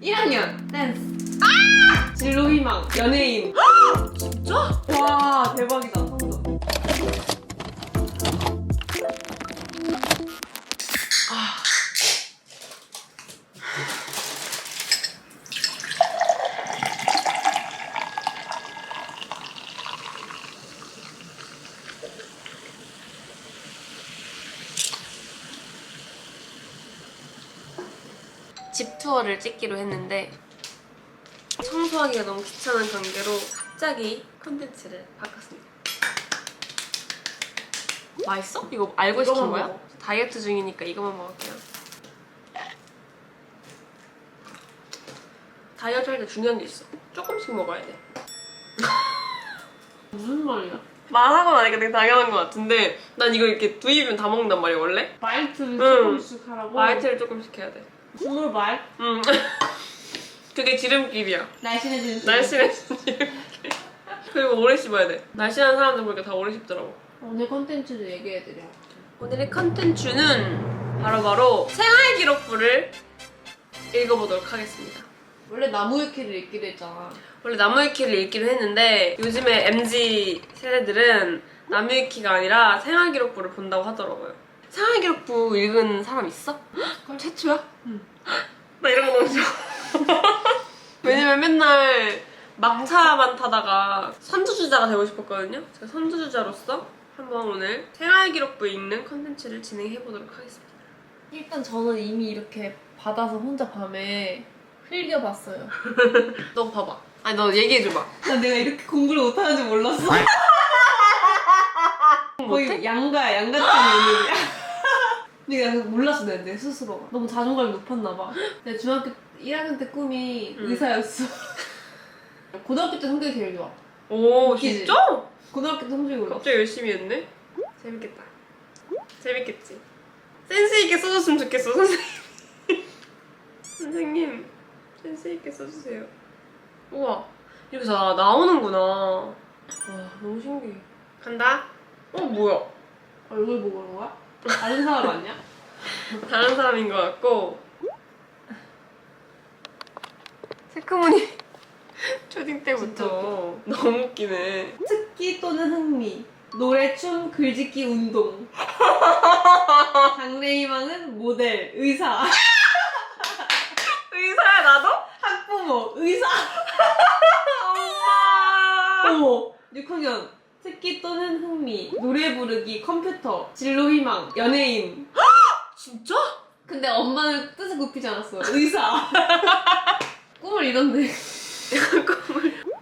1학년 댄스. 진로 희망 연예인. 진짜? 와 대박이다 성적. 집 투어를 찍기로 했는데 청소하기가 너무 귀찮은 관계로 갑자기 컨텐츠를 바꿨습니다. 맛있어? 이거 알고 시킨 이거만 거야? 먹어. 다이어트 중이니까 이거만 먹을게요. 다이어트 할 때 중요한 게 있어. 조금씩 먹어야 돼. 무슨 말이야? 말하고 나니까 되게 당연한 것 같은데 난 이거 이렇게 두 입이면 다 먹는단 말이야 원래? 마이트를 응. 조금씩 하라고? 마이트를 조금씩 해야 돼. 스몰발? 응. 그게 지름길이야. 날씬해지는 날씬해진 지름길. 그리고 오래 씹어야 돼. 날씬한 사람들 보니까 다 오래 씹더라고. 오늘 컨텐츠도 얘기해드려. 오늘의 컨텐츠는 바로바로 생활기록부를 읽어보도록 하겠습니다. 원래 나무위키를 읽기로 했잖아. 원래 나무위키를 읽기로 했는데 요즘에 MZ 세대들은 나무위키가 아니라 생활기록부를 본다고 하더라고요. 생활기록부 읽은 사람 있어? 최초야? 응. 나 이런 거 너무 좋아. 왜냐면 맨날 막차만 타다가 선두주자가 되고 싶었거든요. 제가 선두주자로서 한번 오늘 생활기록부 읽는 컨텐츠를 진행해보도록 하겠습니다. 일단 저는 이미 이렇게 받아서 혼자 밤에 흘겨봤어요. 너 봐봐. 아니 너 얘기해줘봐. 나 내가 이렇게 공부를 못하는 줄 몰랐어. 거의 양가 같은 연예인이야. 내가 몰랐어, 내 스스로가. 너무 자존감이 높았나 봐. 내가 중학교 1학년 때 꿈이 의사였어. 고등학교 때 성적이 제일 좋아. 오 웃기지? 진짜? 고등학교 때 성적이 올랐어. 갑자기 열심히 했네? 재밌겠다. 재밌겠지? 센스있게 써줬으면 좋겠어, 선생님. 선생님, 센스있게 써주세요. 우와, 이렇게 다 나오는구나. 와, 너무 신기해. 간다? 뭐야? 얼굴 보고 그런 거야? 다른 사람 아니야? 다른 사람인 것 같고. 체크무늬 초딩 때부터 너무 웃기네. 특기 또는 흥미, 노래, 춤, 글짓기, 운동. 장래희망은 모델, 의사, 의사야, 나도? 학부모, 의사. 엄마! 어머, 6학년 특기 또는 흥미, 노래 부르기, 컴퓨터, 진로 희망, 연예인. 진짜? 근데 엄마는 뜻을 굽히지 않았어. 의사. 꿈을 이뤘네.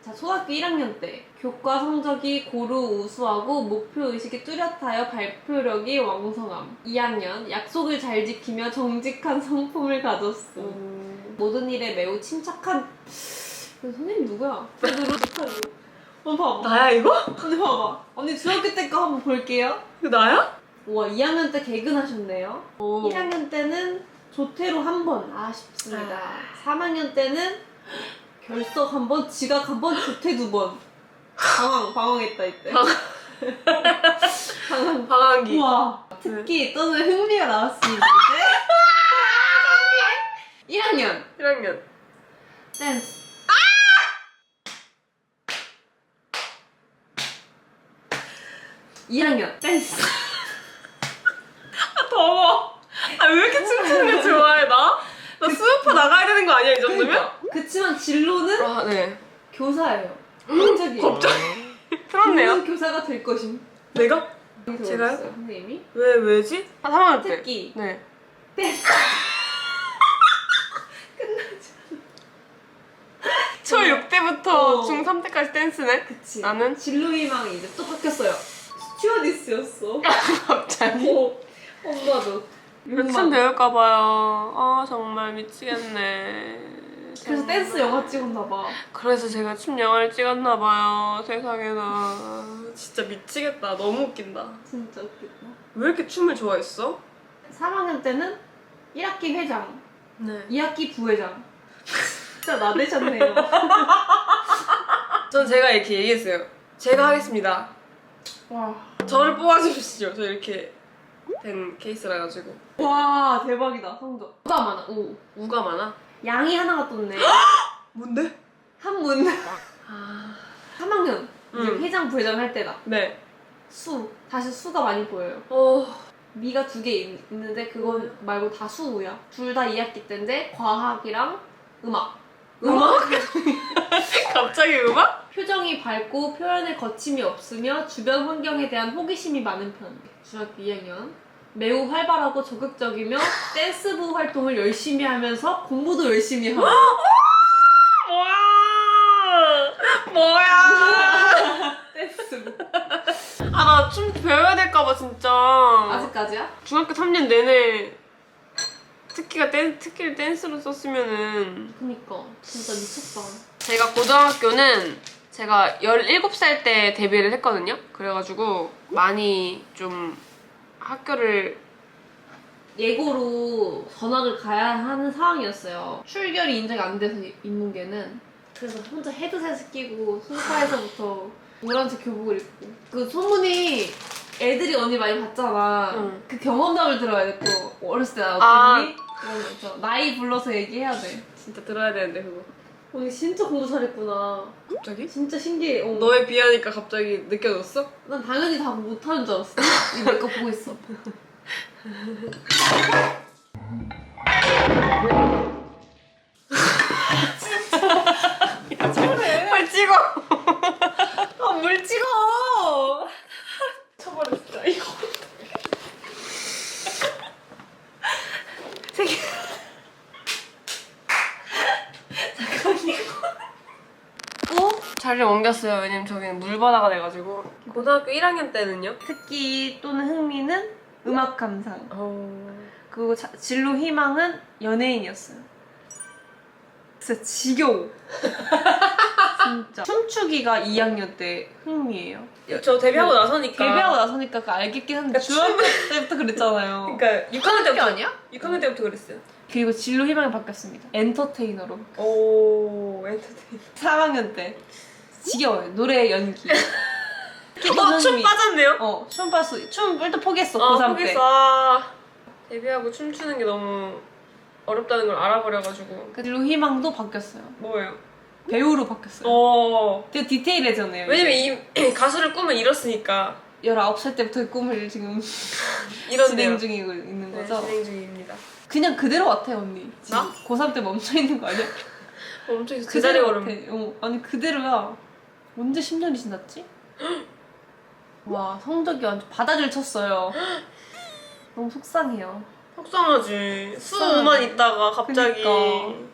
자, 초등학교 1학년 때 교과 성적이 고루 우수하고 목표의식이 뚜렷하여 발표력이 왕성함. 2학년 약속을 잘 지키며 정직한 성품을 가졌어. 모든 일에 매우 침착한. 선생님 누구야? 제대로 못하고. 봐봐. 나야, 이거? 언니 봐봐. 언니 중학교 때 거 한번 볼게요. 이거 나야? 우와, 2학년 때 개근하셨네요. 오. 1학년 때는 조퇴로 한 번 아쉽습니다. 3학년 때는 결석 한 번, 지각 한 번, 조퇴 두 번. 방황했다 이때. 방학이. 우와, 특기 또는 흥미가 나왔습니다 이제. 1학년 1학년. 댄스. 2학년 댄스. 더워. 왜 이렇게 춤추는 게 좋아해, 나? 나 수업파 나가야 되는 거 아니야, 이 정도면? 그치만 진로는 아, 네. 교사예요. 갑자기. 틀었네요. 좋은 교사가 될 것임. 내가? 제가요? 제가요? 선생님이? 왜지? 3학년 때. 특기 네. 댄스. 초6 때부터 어. 중3 때까지 댄스네? 그치. 나는? 진로 희망이 이제 또 바뀌었어요. 스튜어디스였어. 갑자기? 엄마도. 춤 배울까봐요. 아, 정말 미치겠네. 그래서 정말. 댄스 영화 찍었나봐. 그래서 제가 춤 영화를 찍었나봐요. 세상에나. 진짜 미치겠다. 너무 웃긴다. 진짜 웃기다. 왜 이렇게 춤을 좋아했어? 3학년 때는 1학기 회장, 네. 2학기 부회장. 진짜 나대셨네요. 전 제가 이렇게 얘기했어요. 제가 하겠습니다. 와. 저를 뽑아주십시오. 저 이렇게 된 케이스라 가지고. 와, 대박이다, 성적. 누가 많아, 오. 우가 많아? 양이 하나가 떴네. 뭔데? 한문. 아. 3학년 이제 응. 회장 부회장 할 때다. 네. 다시 수가 많이 보여요. 미가 2개 있는데 그건 말고 다 수우야. 둘 다 2학기 때인데 과학이랑 음악. 갑자기 음악? 표정이 밝고 표현에 거침이 없으며 주변 환경에 대한 호기심이 많은 편. 중학교 2학년. 매우 활발하고 적극적이며 댄스부 활동을 열심히 하면서 공부도 열심히 하고. 뭐야? 댄스부. 아, 나 춤 배워야 될까봐 진짜. 아직까지야? 중학교 3년 내내 특기를 댄스로 썼으면은. 그니까 진짜 미쳤다. 제가 고등학교는 제가 17살 때 데뷔를 했거든요. 그래가지고 많이 좀 학교를 예고로 전학을 가야 하는 상황이었어요. 출결이 인정이 안 돼서 인문계는. 그래서 혼자 헤드셋을 끼고 소파에서부터 노란색 교복을 입고 그 소문이 애들이 언니 많이 봤잖아. 응. 그 경험담을 들어야 돼. 또 어렸을 때 나 아. 어땠니? 이런 거 있죠. 나이 불러서 얘기해야 돼. 진짜 들어야 되는데 그거. 언니 진짜 공부 잘했구나. 갑자기? 진짜 신기해. 너에 비하니까 갑자기 느껴졌어? 난 당연히 다 못하는 줄 알았어. 내 거 보고 있어. 빨리 찍어! 아, 물 찍어! 쳐버렸어 이거. 자리를 옮겼어요. 왜냐면 저기는 물바다가 돼가지고. 고등학교 1학년 때는요? 특기 또는 흥미는 음악 감상. 어... 그리고 진로 희망은 연예인이었어요. 진짜 지겨워. 진짜. 춤추기가 2학년 때 흥미예요. 저 데뷔하고 나서니까. 데뷔하고 나서니까 그 알겠긴 한데 그러니까 중학교 때부터 그랬잖아요. 그러니까 6학년 때부터 아니야? 6학년 때부터 그랬어요. 그리고 진로 희망이 바뀌었습니다. 엔터테이너로. 오, 엔터테인. 3학년 때. 지겨워요. 노래 연기. 춤 빠졌네요? 춤 봤어. 춤 일단 포기했어. 아, 고3 때. 포기했어. 아, 데뷔하고 춤추는 게 너무 어렵다는 걸 알아버려가지고. 그 진로 희망도 바뀌었어요. 뭐예요? 배우로 바뀌었어요. 되게 되게 디테일해졌네요. 왜냐면 이 가수를 꿈을 이뤘으니까 19살 때부터 꿈을 지금 이런데요. 진행 중이고 있는 네, 거죠? 진행 중입니다. 그냥 그대로 같아 언니. 지금 나? 고3 때 멈춰 있는 거 아니야? 엄청 제자리 그대로 걸음. 같아. 아니 그대로야. 언제 10년이 지났지? 와 성적이 완전 바닥을 쳤어요. 너무 속상해요. 속상하지. 수만 있다가 갑자기. 그니까.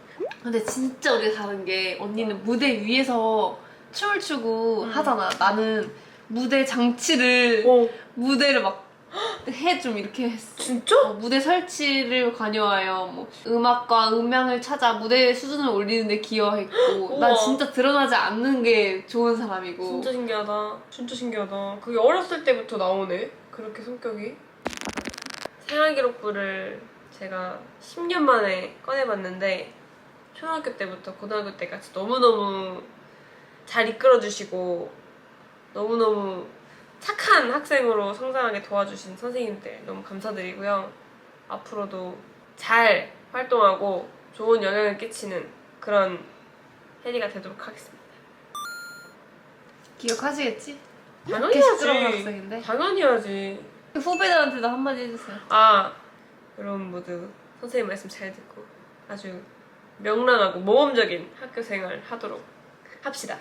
근데 진짜 우리가 다른 게 언니는 무대 위에서 춤을 추고 하잖아. 나는 무대 장치를 무대를 막 해 좀 이렇게 했어. 진짜? 무대 설치를 관여하여 뭐 음악과 음향을 찾아 무대 수준을 올리는데 기여했고 난 우와. 진짜 드러나지 않는 게 좋은 사람이고. 진짜 신기하다. 진짜 신기하다. 그게 어렸을 때부터 나오네. 그렇게 성격이. 생활기록부를 제가 10년 만에 꺼내봤는데 초등학교 때부터 고등학교 때까지 너무너무 잘 이끌어주시고 너무너무 착한 학생으로 성장하게 도와주신 선생님들 너무 감사드리고요. 앞으로도 잘 활동하고 좋은 영향을 끼치는 그런 혜리가 되도록 하겠습니다. 기억하시겠지? 당연히 시끄러운 해야지. 학생인데. 당연히 해야지. 후배들한테도 한마디 해주세요. 아, 여러분 모두 선생님 말씀 잘 듣고 아주 명랑하고 모험적인 학교 생활 하도록 합시다.